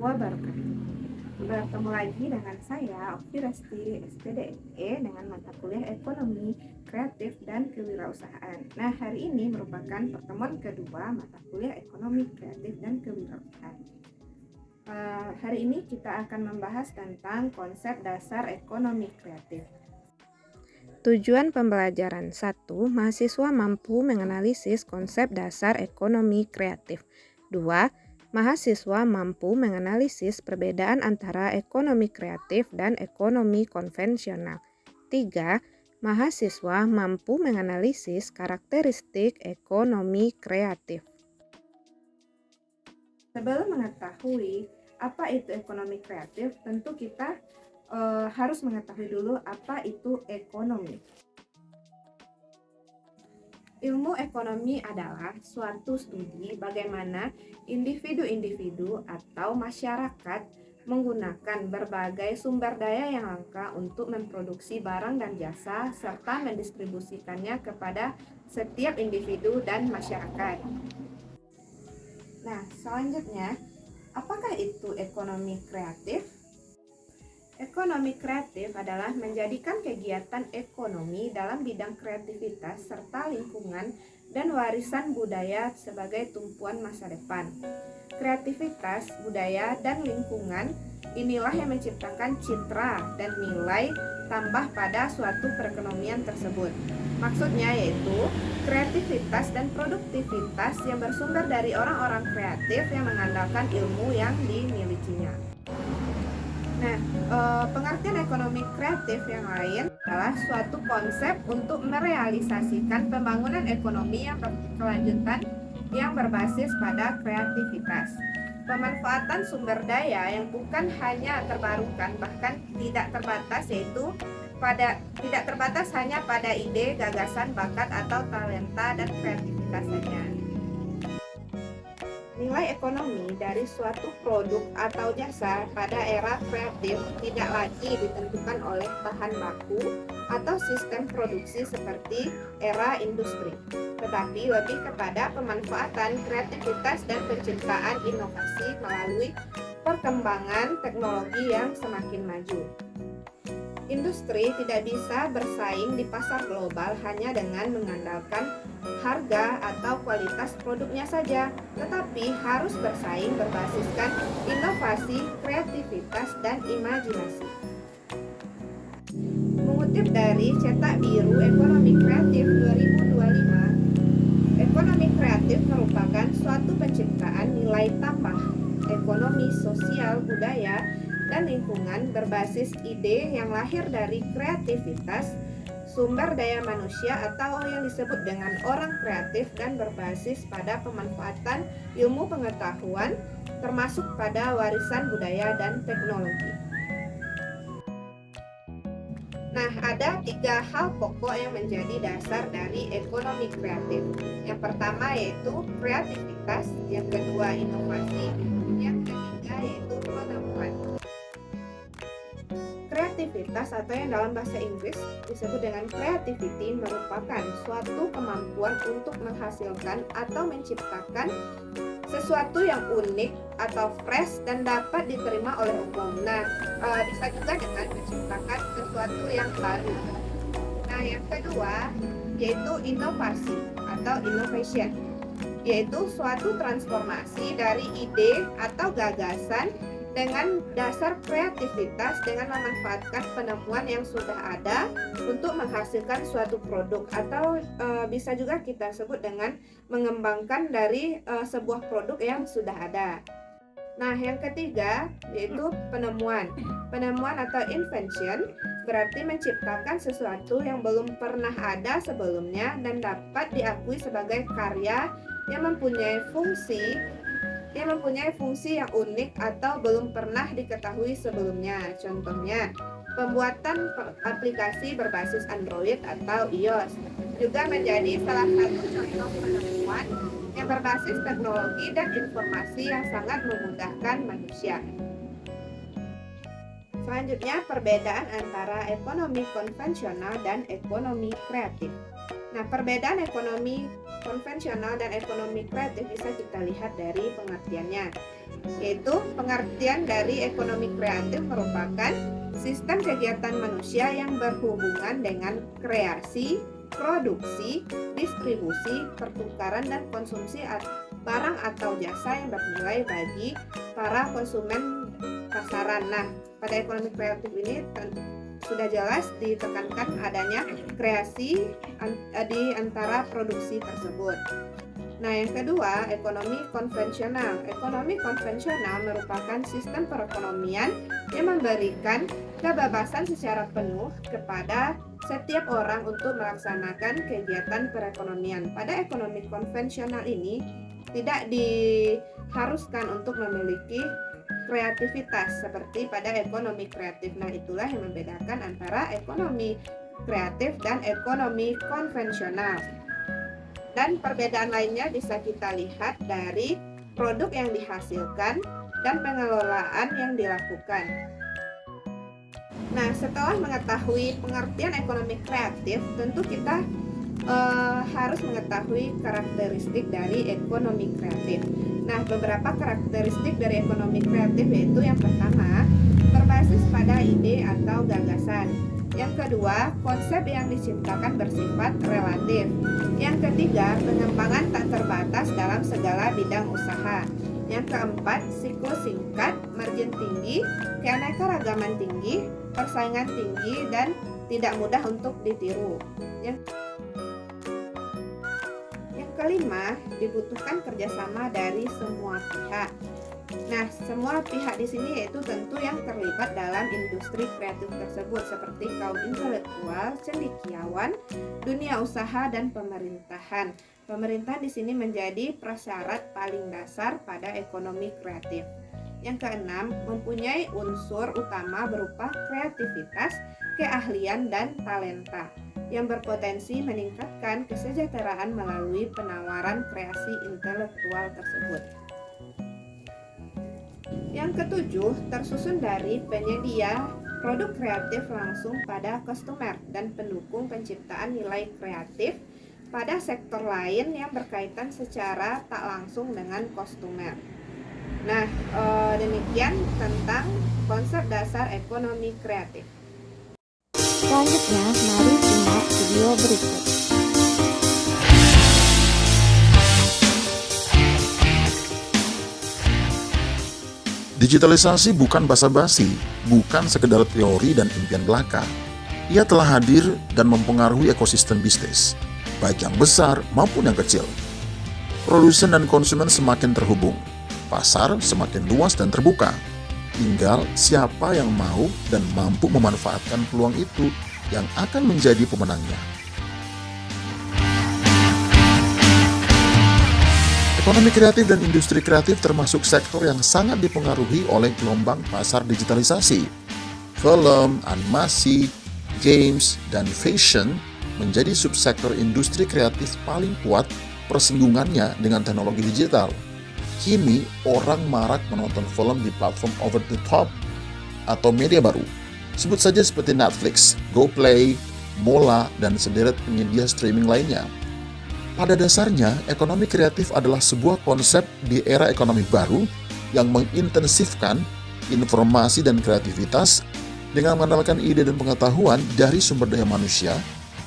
wabarakatuh. Bertemu lagi dengan saya, Okti Resti, SPDE, dengan mata kuliah Ekonomi, Kreatif, dan Kewirausahaan. Nah, hari ini merupakan pertemuan kedua mata kuliah Ekonomi, Kreatif, dan Kewirausahaan. Hari ini kita akan membahas tentang konsep dasar ekonomi kreatif. Tujuan pembelajaran 1. Mahasiswa mampu menganalisis konsep dasar ekonomi kreatif. 2. Mahasiswa mampu menganalisis perbedaan antara ekonomi kreatif dan ekonomi konvensional. 3. Mahasiswa mampu menganalisis karakteristik ekonomi kreatif. Sebelum mengetahui apa itu ekonomi kreatif, tentu kita harus mengetahui dulu apa itu ekonomi. Ilmu ekonomi adalah suatu studi bagaimana individu-individu atau masyarakat menggunakan berbagai sumber daya yang langka untuk memproduksi barang dan jasa serta mendistribusikannya kepada setiap individu dan masyarakat. Nah, selanjutnya, apakah itu ekonomi kreatif? Ekonomi kreatif adalah menjadikan kegiatan ekonomi dalam bidang kreativitas serta lingkungan dan warisan budaya sebagai tumpuan masa depan. Kreativitas, budaya, dan lingkungan inilah yang menciptakan citra dan nilai tambah pada suatu perekonomian tersebut. Maksudnya yaitu kreativitas dan produktivitas yang bersumber dari orang-orang kreatif yang mengandalkan ilmu yang dimilikinya. Nah, pengertian ekonomi kreatif yang lain adalah suatu konsep untuk merealisasikan pembangunan ekonomi yang berkelanjutan yang berbasis pada kreativitas. Pemanfaatan sumber daya yang bukan hanya terbarukan, bahkan tidak terbatas, yaitu tidak terbatas hanya pada ide, gagasan, bakat, atau talenta dan kreativitas saja. Nilai ekonomi dari suatu produk atau jasa pada era kreatif tidak lagi ditentukan oleh bahan baku atau sistem produksi seperti era industri, tetapi lebih kepada pemanfaatan kreativitas dan penciptaan inovasi melalui perkembangan teknologi yang semakin maju. Industri tidak bisa bersaing di pasar global hanya dengan mengandalkan harga atau kualitas produknya saja, tetapi harus bersaing berbasiskan inovasi, kreativitas, dan imajinasi. Mengutip dari Cetak Biru Ekonomi Kreatif 2025, ekonomi kreatif merupakan suatu penciptaan nilai tambah ekonomi, sosial, budaya, dan lingkungan berbasis ide yang lahir dari kreativitas, sumber daya manusia atau yang disebut dengan orang kreatif, dan berbasis pada pemanfaatan ilmu pengetahuan termasuk pada warisan budaya dan teknologi. Nah, ada 3 hal pokok yang menjadi dasar dari ekonomi kreatif. Yang pertama yaitu kreativitas, yang kedua inovasi, yang ketiga yaitu penemuan. Kreativitas atau yang dalam bahasa Inggris disebut dengan creativity merupakan suatu kemampuan untuk menghasilkan atau menciptakan sesuatu yang unik atau fresh dan dapat diterima oleh umum. Nah, bisa juga dengan menciptakan sesuatu yang baru. Nah, yang kedua yaitu inovasi atau innovation, yaitu suatu transformasi dari ide atau gagasan dengan dasar kreativitas dengan memanfaatkan penemuan yang sudah ada untuk menghasilkan suatu produk, atau bisa juga kita sebut dengan mengembangkan dari sebuah produk yang sudah ada. Nah, yang ketiga yaitu penemuan. Penemuan atau invention berarti menciptakan sesuatu yang belum pernah ada sebelumnya dan dapat diakui sebagai karya yang mempunyai fungsi yang unik atau belum pernah diketahui sebelumnya. Contohnya, pembuatan aplikasi berbasis Android atau iOS juga menjadi salah satu contoh penemuan yang berbasis teknologi dan informasi yang sangat memudahkan manusia. Selanjutnya, perbedaan antara ekonomi konvensional dan ekonomi kreatif. Nah, perbedaan ekonomi konvensional dan ekonomi kreatif bisa kita lihat dari pengertiannya. yaitu pengertian dari ekonomi kreatif merupakan sistem kegiatan manusia yang berhubungan dengan kreasi, produksi, distribusi, pertukaran, dan konsumsi barang atau jasa yang bernilai bagi para konsumen pasaran. Nah, pada ekonomi kreatif ini sudah jelas ditekankan adanya kreasi di antara produksi tersebut. Nah, yang kedua, ekonomi konvensional. Ekonomi konvensional merupakan sistem perekonomian yang memberikan kebebasan secara penuh kepada setiap orang untuk melaksanakan kegiatan perekonomian. Pada ekonomi konvensional ini tidak diharuskan untuk memiliki kreativitas seperti pada ekonomi kreatif. Nah, itulah yang membedakan antara ekonomi kreatif dan ekonomi konvensional. Dan perbedaan lainnya bisa kita lihat dari produk yang dihasilkan dan pengelolaan yang dilakukan. Nah, setelah mengetahui pengertian ekonomi kreatif, tentu kita harus mengetahui karakteristik dari ekonomi kreatif. Nah, beberapa karakteristik dari ekonomi kreatif yaitu yang pertama, berbasis pada ide atau gagasan. Yang kedua, konsep yang diciptakan bersifat relatif. Yang ketiga, pengembangan tak terbatas dalam segala bidang usaha. Yang keempat, siklus singkat, margin tinggi, keanekaragaman tinggi, persaingan tinggi, dan tidak mudah untuk ditiru. Yang kelima, dibutuhkan kerjasama dari semua pihak. Nah, semua pihak di sini yaitu tentu yang terlibat dalam industri kreatif tersebut seperti kaum intelektual, cendekiawan, dunia usaha, dan pemerintahan. Pemerintah di sini menjadi prasyarat paling dasar pada ekonomi kreatif. Yang keenam, mempunyai unsur utama berupa kreativitas, keahlian, dan talenta yang berpotensi meningkatkan kesejahteraan melalui penawaran kreasi intelektual tersebut. Yang ketujuh, tersusun dari penyedia produk kreatif langsung pada customer dan pendukung penciptaan nilai kreatif pada sektor lain yang berkaitan secara tak langsung dengan customer. Nah, demikian tentang konsep dasar ekonomi kreatif. Selanjutnya, mari simak video berikut. Digitalisasi bukan basa-basi, bukan sekedar teori dan impian belaka. Ia telah hadir dan mempengaruhi ekosistem bisnis, baik yang besar maupun yang kecil. Produsen dan konsumen semakin terhubung, pasar semakin luas dan terbuka. Tinggal siapa yang mau dan mampu memanfaatkan peluang itu yang akan menjadi pemenangnya. Ekonomi kreatif dan industri kreatif termasuk sektor yang sangat dipengaruhi oleh gelombang pasar digitalisasi. Film, animasi, games, dan fashion menjadi subsektor industri kreatif paling kuat persinggungannya dengan teknologi digital. Kini, orang marak menonton film di platform over the top atau media baru. Sebut saja seperti Netflix, GoPlay, Mola, dan sederet penyedia streaming lainnya. Pada dasarnya, ekonomi kreatif adalah sebuah konsep di era ekonomi baru yang mengintensifkan informasi dan kreativitas dengan mengandalkan ide dan pengetahuan dari sumber daya manusia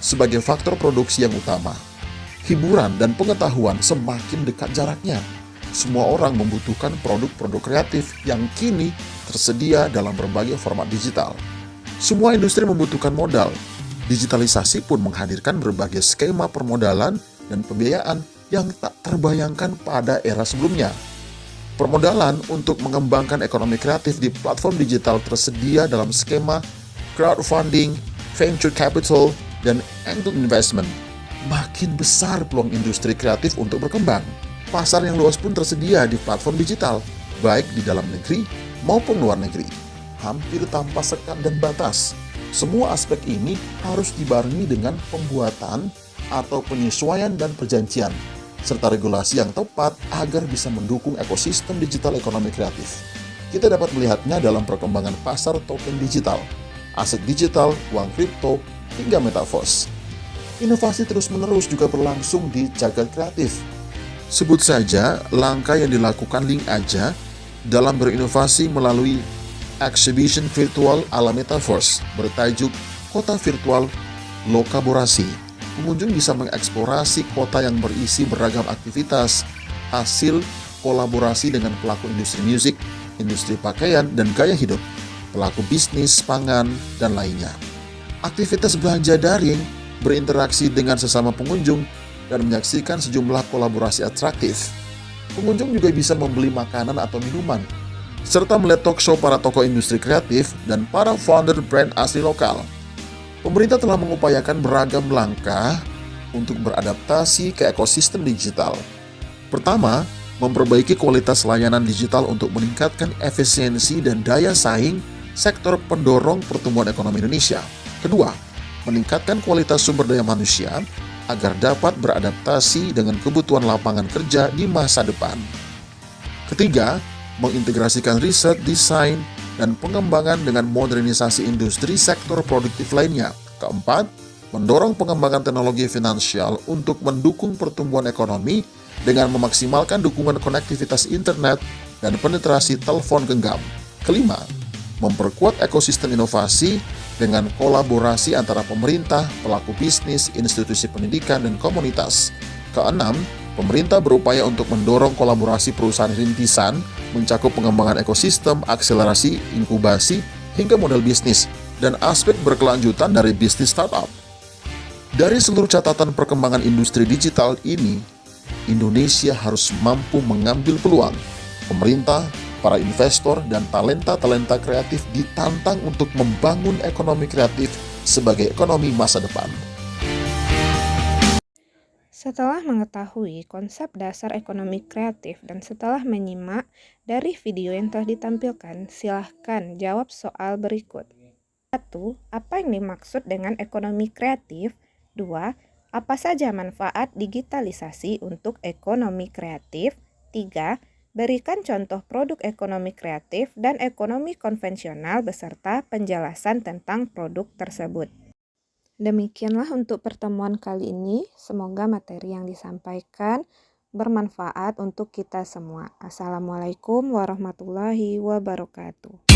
sebagai faktor produksi yang utama. Hiburan dan pengetahuan semakin dekat jaraknya. Semua orang membutuhkan produk-produk kreatif yang kini tersedia dalam berbagai format digital. Semua industri membutuhkan modal. Digitalisasi pun menghadirkan berbagai skema permodalan dan pembiayaan yang tak terbayangkan pada era sebelumnya. Permodalan untuk mengembangkan ekonomi kreatif di platform digital tersedia dalam skema crowdfunding, venture capital, dan angel investment. Makin besar peluang industri kreatif untuk berkembang. Pasar yang luas pun tersedia di platform digital, baik di dalam negeri maupun luar negeri, hampir tanpa sekat dan batas. Semua aspek ini harus dibarengi dengan pembuatan atau penyesuaian dan perjanjian, serta regulasi yang tepat agar bisa mendukung ekosistem digital ekonomi kreatif. Kita dapat melihatnya dalam perkembangan pasar token digital, aset digital, uang kripto, hingga metaverse. Inovasi terus-menerus juga berlangsung di jagat kreatif. Sebut saja langkah yang dilakukan Link Aja dalam berinovasi melalui exhibition virtual ala Metaverse bertajuk Kota Virtual Lokaborasi. Pengunjung bisa mengeksplorasi kota yang berisi beragam aktivitas hasil kolaborasi dengan pelaku industri musik, industri pakaian, dan gaya hidup, pelaku bisnis, pangan, dan lainnya. Aktivitas belanja daring berinteraksi dengan sesama pengunjung dan menyaksikan sejumlah kolaborasi atraktif. Pengunjung juga bisa membeli makanan atau minuman, serta melihat talk show para tokoh industri kreatif dan para founder brand asli lokal. Pemerintah telah mengupayakan beragam langkah untuk beradaptasi ke ekosistem digital. Pertama, memperbaiki kualitas layanan digital untuk meningkatkan efisiensi dan daya saing sektor pendorong pertumbuhan ekonomi Indonesia. Kedua, meningkatkan kualitas sumber daya manusia agar dapat beradaptasi dengan kebutuhan lapangan kerja di masa depan. Ketiga, mengintegrasikan riset, desain, dan pengembangan dengan modernisasi industri sektor produktif lainnya. Keempat, mendorong pengembangan teknologi finansial untuk mendukung pertumbuhan ekonomi dengan memaksimalkan dukungan konektivitas internet dan penetrasi telepon genggam. Kelima, memperkuat ekosistem inovasi dengan kolaborasi antara pemerintah, pelaku bisnis, institusi pendidikan, dan komunitas. Keenam, pemerintah berupaya untuk mendorong kolaborasi perusahaan rintisan, mencakup pengembangan ekosistem, akselerasi, inkubasi, hingga model bisnis, dan aspek berkelanjutan dari bisnis startup. Dari seluruh catatan perkembangan industri digital ini, Indonesia harus mampu mengambil peluang. Pemerintah, para investor, dan talenta-talenta kreatif ditantang untuk membangun ekonomi kreatif sebagai ekonomi masa depan. Setelah mengetahui konsep dasar ekonomi kreatif dan setelah menyimak dari video yang telah ditampilkan, silahkan jawab soal berikut. 1. Apa yang dimaksud dengan ekonomi kreatif? 2. Apa saja manfaat digitalisasi untuk ekonomi kreatif? 3. Berikan contoh produk ekonomi kreatif dan ekonomi konvensional beserta penjelasan tentang produk tersebut. Demikianlah untuk pertemuan kali ini. Semoga materi yang disampaikan bermanfaat untuk kita semua. Assalamualaikum warahmatullahi wabarakatuh.